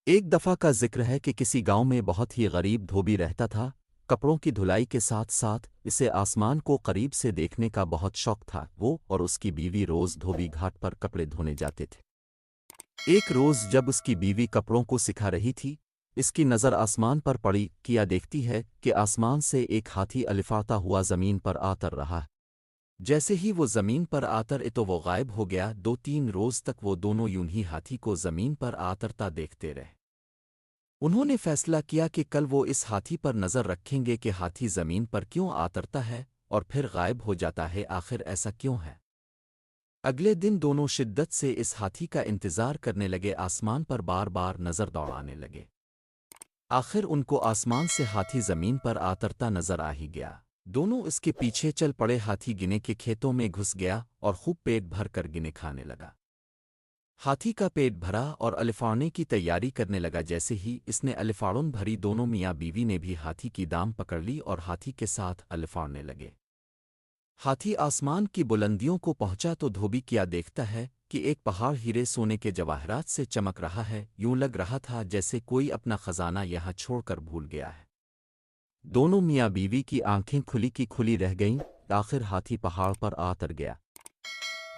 ایک دفعہ کا ذکر ہے کہ کسی گاؤں میں بہت ہی غریب دھوبی رہتا تھا۔ کپڑوں کی دھلائی کے ساتھ ساتھ اسے آسمان کو قریب سے دیکھنے کا بہت شوق تھا۔ وہ اور اس کی بیوی روز دھوبی گھاٹ پر کپڑے دھونے جاتے تھے۔ ایک روز جب اس کی بیوی کپڑوں کو سکھا رہی تھی، اس کی نظر آسمان پر پڑی۔ کیا دیکھتی ہے کہ آسمان سے ایک ہاتھی الفاتا ہوا زمین پر آتر رہا ہے۔ جیسے ہی وہ زمین پر آتر تو وہ غائب ہو گیا۔ 2-3 روز تک وہ دونوں یوں ہی ہاتھی کو زمین پر آترتا دیکھتے رہے۔ انہوں نے فیصلہ کیا کہ کل وہ اس ہاتھی پر نظر رکھیں گے کہ ہاتھی زمین پر کیوں آترتا ہے اور پھر غائب ہو جاتا ہے، آخر ایسا کیوں ہے۔ اگلے دن دونوں شدت سے اس ہاتھی کا انتظار کرنے لگے، آسمان پر بار بار نظر دوڑانے لگے۔ آخر ان کو آسمان سے ہاتھی زمین پر آترتا نظر آ ہی گیا۔ دونوں اس کے پیچھے چل پڑے۔ ہاتھی گنے کے کھیتوں میں گھس گیا اور خوب پیٹ بھر کر گنے کھانے لگا۔ ہاتھی کا پیٹ بھرا اور الفاڑنے کی تیاری کرنے لگا۔ جیسے ہی اس نے الفاڑن بھری، دونوں میاں بیوی نے بھی ہاتھی کی دام پکڑ لی اور ہاتھی کے ساتھ الفاڑنے لگے۔ ہاتھی آسمان کی بلندیوں کو پہنچا تو دھوبی کیا دیکھتا ہے کہ ایک پہاڑ ہیرے سونے کے جواہرات سے چمک رہا ہے۔ یوں لگ رہا تھا جیسے کوئی اپنا خزانہ یہاں چھوڑ کر بھول گیا ہے۔ دونوں میاں بیوی کی آنکھیں کھلی کی کھلی رہ گئیں۔ آخر ہاتھی پہاڑ پر آتر گیا۔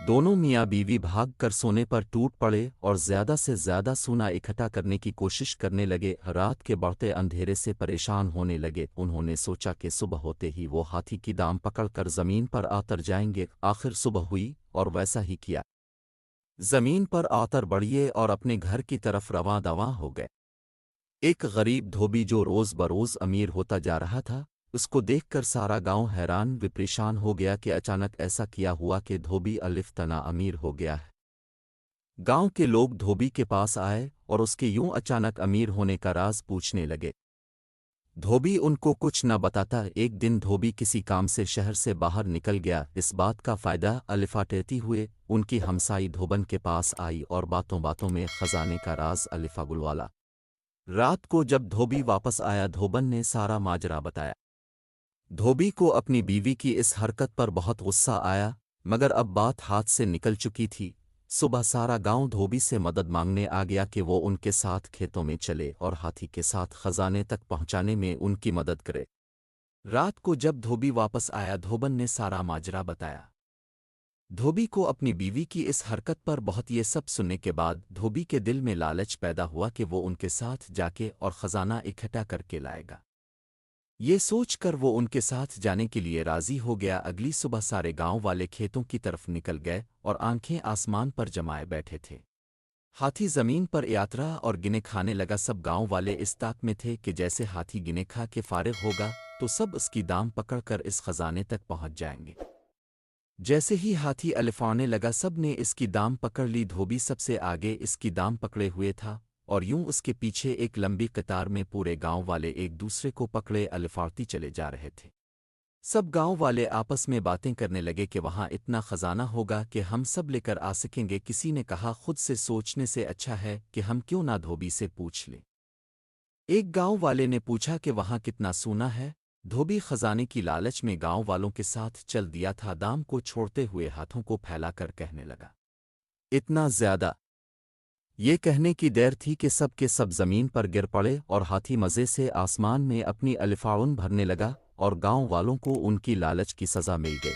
دونوں میاں بیوی بھاگ کر سونے پر ٹوٹ پڑے اور زیادہ سے زیادہ سونا اکٹھا کرنے کی کوشش کرنے لگے۔ رات کے بڑھتے اندھیرے سے پریشان ہونے لگے۔ انہوں نے سوچا کہ صبح ہوتے ہی وہ ہاتھی کی دام پکڑ کر زمین پر آتر جائیں گے۔ آخر صبح ہوئی اور ویسا ہی کیا۔ زمین پر آتر بڑھیے اور اپنے گھر کی طرف رواں دواں ہو گئے۔ ایک غریب دھوبی جو روز بروز امیر ہوتا جا رہا تھا، اس کو دیکھ کر سارا گاؤں حیران و پریشان ہو گیا کہ اچانک ایسا کیا ہوا کہ دھوبی الف تنا امیر ہو گیا ہے۔ گاؤں کے لوگ دھوبی کے پاس آئے اور اس کے یوں اچانک امیر ہونے کا راز پوچھنے لگے۔ دھوبی ان کو کچھ نہ بتاتا۔ ایک دن دھوبی کسی کام سے شہر سے باہر نکل گیا۔ اس بات کا فائدہ الفا ٹیتی ہوئے ان کی ہمسائی دھوبن کے پاس آئی اور باتوں باتوں میں خزانے کا راز الفا گلوالا۔ رات کو جب دھوبی واپس آیا، دھوبن نے سارا ماجرا بتایا۔ دھوبی کو اپنی بیوی کی اس حرکت پر بہت غصہ آیا، مگر اب بات ہاتھ سے نکل چکی تھی۔ صبح سارا گاؤں دھوبی سے مدد مانگنے آ گیا کہ وہ ان کے ساتھ کھیتوں میں چلے اور ہاتھی کے ساتھ خزانے تک پہنچانے میں ان کی مدد کرے۔ رات کو جب دھوبی واپس آیا، دھوبن نے سارا ماجرا بتایا۔ دھوبی کو اپنی بیوی کی اس حرکت پر بہت یہ سب سننے کے بعد دھوبی کے دل میں لالچ پیدا ہوا کہ وہ ان کے ساتھ جا کے اور خزانہ اکٹھا کر کے لائے گا۔ یہ سوچ کر وہ ان کے ساتھ جانے کے لیے راضی ہو گیا۔ اگلی صبح سارے گاؤں والے کھیتوں کی طرف نکل گئے اور آنکھیں آسمان پر جمائے بیٹھے تھے۔ ہاتھی زمین پر یاترا اور گنے کھانے لگا۔ سب گاؤں والے اس طاق میں تھے کہ جیسے ہاتھی گنے کھا کے فارغ ہوگا تو سب اس کی دام پکڑ کر اس خزانے تک پہنچ جائیں گے۔ جیسے ہی ہاتھی الفانے لگا، سب نے اس کی دام پکڑ لی۔ دھوبی سب سے آگے اس کی دام پکڑے ہوئے تھا اور یوں اس کے پیچھے ایک لمبی قطار میں پورے گاؤں والے ایک دوسرے کو پکڑے الفاڑتی چلے جا رہے تھے۔ سب گاؤں والے آپس میں باتیں کرنے لگے کہ وہاں اتنا خزانہ ہوگا کہ ہم سب لے کر آ سکیں گے۔ کسی نے کہا خود سے سوچنے سے اچھا ہے کہ ہم کیوں نہ دھوبی سے پوچھ لیں۔ ایک گاؤں والے نے پوچھا کہ وہاں کتنا سونا ہے۔ دھوبی خزانے کی لالچ میں گاؤں والوں کے ساتھ چل دیا تھا۔ دام کو چھوڑتے ہوئے ہاتھوں کو پھیلا کر کہنے لگا، اتنا زیادہ۔ یہ کہنے کی دیر تھی کہ سب کے سب زمین پر گر پڑے اور ہاتھی مزے سے آسمان میں اپنی الفاڑن بھرنے لگا اور گاؤں والوں کو ان کی لالچ کی سزا مل گئی۔